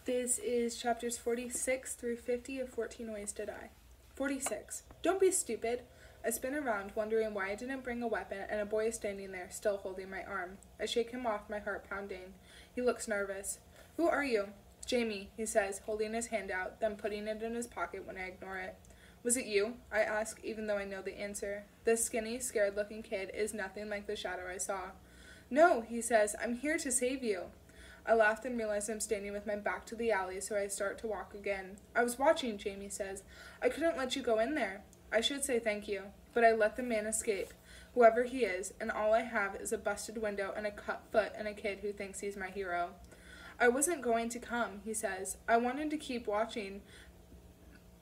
This is chapters 46 through 50 of 14 Ways to Die. 46. Don't be stupid. I spin around, wondering why I didn't bring a weapon, and a boy is standing there, still holding my arm. I shake him off, my heart pounding. He looks nervous. Who are you? Jamie, he says, holding his hand out, then putting it in his pocket when I ignore it. Was it you? I ask, even though I know the answer. This skinny, scared-looking kid is nothing like the shadow I saw. No, he says, I'm here to save you. I laughed and realized I'm standing with my back to the alley, so I start to walk again. I was watching, Jamie says. I couldn't let you go in there. I should say thank you, but I let the man escape, whoever he is, and all I have is a busted window and a cut foot and a kid who thinks he's my hero. I wasn't going to come, he says. I wanted to keep watching,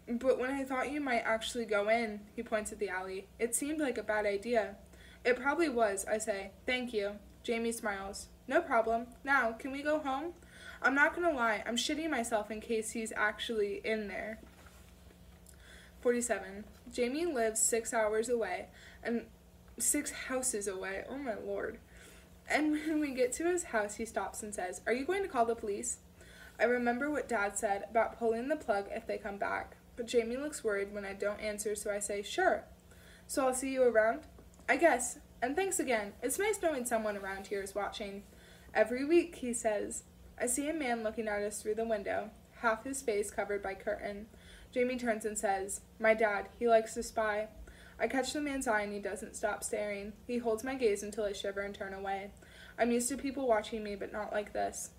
but when I thought you might actually go in, he points at the alley, it seemed like a bad idea. It probably was, I say. Thank you. Jamie smiles. No problem. Now, can we go home? I'm not gonna lie, I'm shitting myself in case he's actually in there. 47. Jamie lives 6 hours away, and 6 houses away. Oh my lord. And when we get to his house, he stops and says, Are you going to call the police? I remember what Dad said about pulling the plug if they come back, but Jamie looks worried when I don't answer, so I say, Sure. So I'll see you around? I guess. And thanks again. It's nice knowing someone around here is watching. Every week, he says. I see a man looking at us through the window, half his face covered by curtain. Jamie turns and says, My dad, he likes to spy. I catch the man's eye and he doesn't stop staring. He holds my gaze until I shiver and turn away. I'm used to people watching me, but not like this.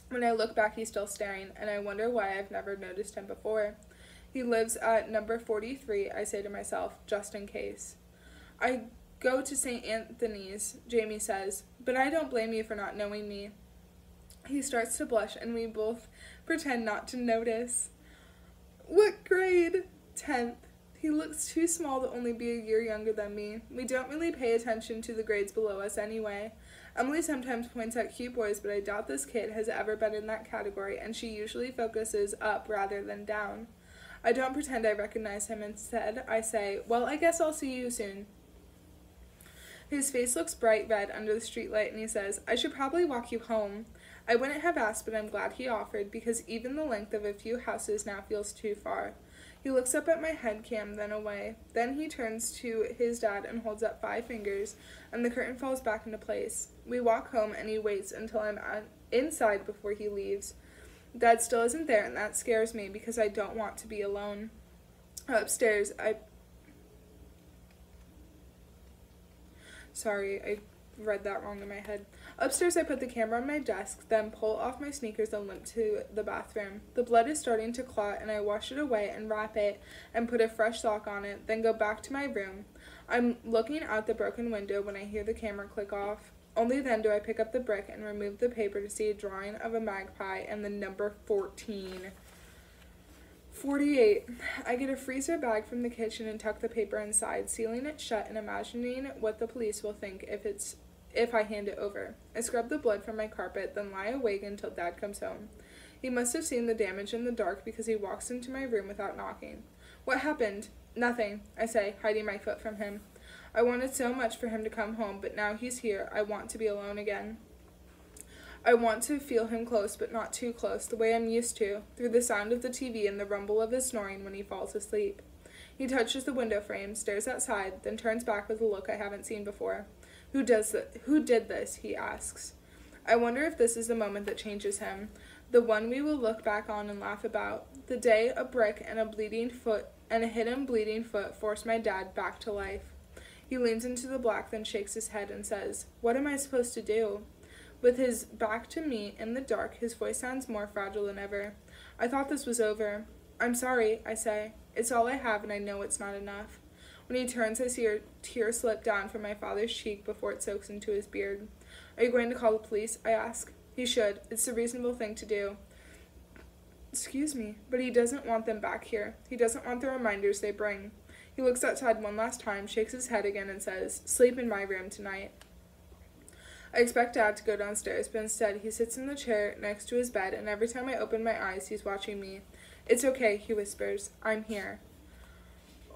When I look back, he's still staring, and I wonder why I've never noticed him before. He lives at number 43, I say to myself, just in case. I go to St. Anthony's, Jamie says, but I don't blame you for not knowing me. He starts to blush, and we both pretend not to notice. What grade? 10th. He looks too small to only be a year younger than me. We don't really pay attention to the grades below us anyway. Emily sometimes points out cute boys, but I doubt this kid has ever been in that category, and she usually focuses up rather than down. I don't pretend I recognize him. Instead, I say, Well, I guess I'll see you soon. His face looks bright red under the streetlight, and he says, I should probably walk you home. I wouldn't have asked, but I'm glad he offered, because even the length of a few houses now feels too far. He looks up at my head cam, then away. Then he turns to his dad and holds up 5 fingers, and the curtain falls back into place. We walk home, and he waits until I'm inside before he leaves. Dad still isn't there, and that scares me, because I don't want to be alone. Upstairs, I read that wrong in my head. Upstairs, I put the camera on my desk, then pull off my sneakers and limp to the bathroom. The blood is starting to clot, and I wash it away and wrap it and put a fresh sock on it, then go back to my room. I'm looking out the broken window when I hear the camera click off. Only then do I pick up the brick and remove the paper to see a drawing of a magpie and the number 14. 48. I get a freezer bag from the kitchen and tuck the paper inside, sealing it shut and imagining what the police will think if I hand it over. I scrub the blood from my carpet, then lie awake until Dad comes home. He must have seen the damage in the dark because he walks into my room without knocking. What happened? Nothing, I say, hiding my foot from him. I wanted so much for him to come home, but now he's here, I want to be alone again. I want to feel him close, but not too close, the way I'm used to, through the sound of the TV and the rumble of his snoring when he falls asleep. He touches the window frame, stares outside, then turns back with a look I haven't seen before. Who did this? He asks. I wonder if this is the moment that changes him, the one we will look back on and laugh about. The day a brick and a hidden bleeding foot forced my dad back to life. He leans into the black, then shakes his head and says, What am I supposed to do? With his back to me in the dark, his voice sounds more fragile than ever. I thought this was over. I'm sorry, I say. It's all I have, and I know it's not enough. When he turns, I see a tear slip down from my father's cheek before it soaks into his beard. Are you going to call the police? I ask. He should. It's the reasonable thing to do. Excuse me, but he doesn't want them back here. He doesn't want the reminders they bring. He looks outside one last time, shakes his head again, and says, Sleep in my room tonight. I expect Dad to go downstairs, but instead he sits in the chair next to his bed, and every time I open my eyes, he's watching me. It's okay, he whispers. I'm here.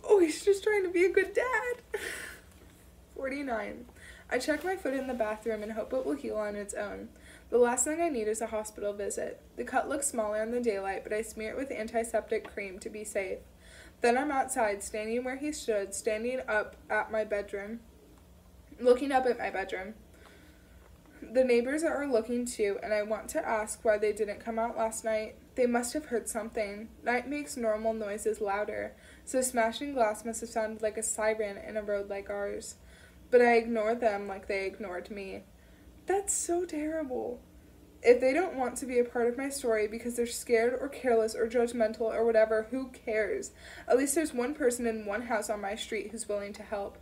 Oh, he's just trying to be a good dad. 49. I check my foot in the bathroom and hope it will heal on its own. The last thing I need is a hospital visit. The cut looks smaller in the daylight, but I smear it with antiseptic cream to be safe. Then I'm outside, standing where he stood, looking up at my bedroom. The neighbors are looking too, and I want to ask why they didn't come out last night. They must have heard something. Night makes normal noises louder, so smashing glass must have sounded like a siren in a road like ours. But I ignore them like they ignored me. That's so terrible. If they don't want to be a part of my story because they're scared or careless or judgmental or whatever, who cares? At least there's one person in one house on my street who's willing to help.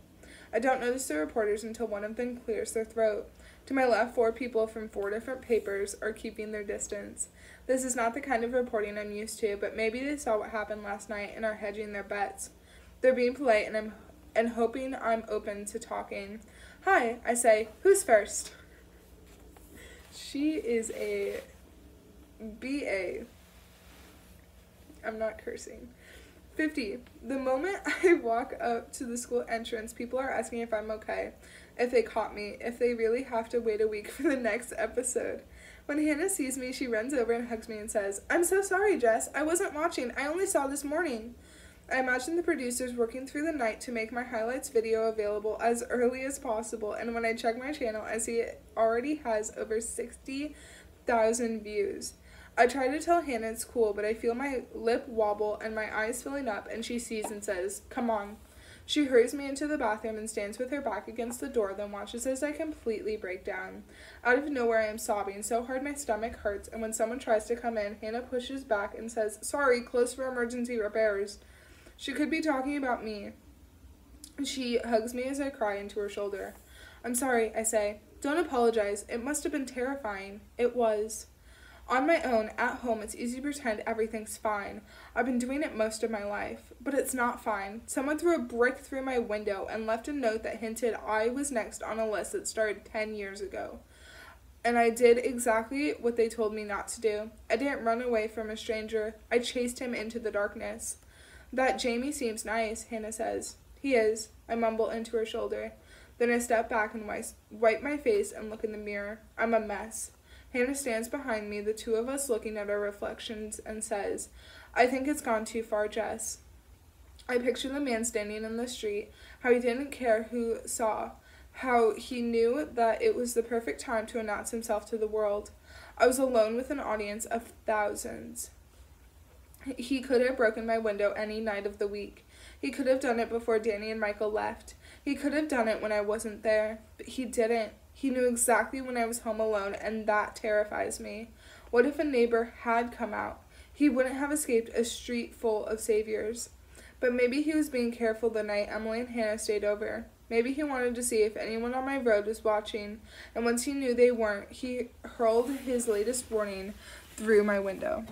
I don't notice the reporters until one of them clears their throat. To my left, 4 people from 4 different papers are keeping their distance. This is not the kind of reporting I'm used to, but maybe they saw what happened last night and are hedging their bets. They're being polite and hoping I'm open to talking. Hi, I say. Who's first? She is a BA. I'm not cursing. 50. The moment I walk up to the school entrance, people are asking if I'm okay, if they caught me, if they really have to wait a week for the next episode. When Hannah sees me, she runs over and hugs me and says, "I'm so sorry, Jess. I wasn't watching. I only saw this morning." I imagine the producers working through the night to make my highlights video available as early as possible, and when I check my channel, I see it already has over 60,000 views. I try to tell Hannah it's cool, but I feel my lip wobble and my eyes filling up, and she sees and says, "Come on." She hurries me into the bathroom and stands with her back against the door, then watches as I completely break down. Out of nowhere, I am sobbing so hard my stomach hurts, and when someone tries to come in, Hannah pushes back and says, "Sorry, closed for emergency repairs." She could be talking about me. She hugs me as I cry into her shoulder. "I'm sorry," I say. "Don't apologize. It must have been terrifying." It was. On my own, at home, it's easy to pretend everything's fine. I've been doing it most of my life. But it's not fine. Someone threw a brick through my window and left a note that hinted I was next on a list that started 10 years ago. And I did exactly what they told me not to do. I didn't run away from a stranger. I chased him into the darkness. "That Jamie seems nice," Hannah says. "He is," I mumble into her shoulder. Then I step back and wipe my face and look in the mirror. I'm a mess. Hannah stands behind me, the two of us looking at our reflections, and says, "I think it's gone too far, Jess." I picture the man standing in the street, how he didn't care who saw, how he knew that it was the perfect time to announce himself to the world. I was alone with an audience of thousands. He could have broken my window any night of the week. He could have done it before Danny and Michael left. He could have done it when I wasn't there, but he didn't. He knew exactly when I was home alone, and that terrifies me. What if a neighbor had come out? He wouldn't have escaped a street full of saviors. But maybe he was being careful the night Emily and Hannah stayed over. Maybe he wanted to see if anyone on my road was watching, and once he knew they weren't, he hurled his latest warning through my window.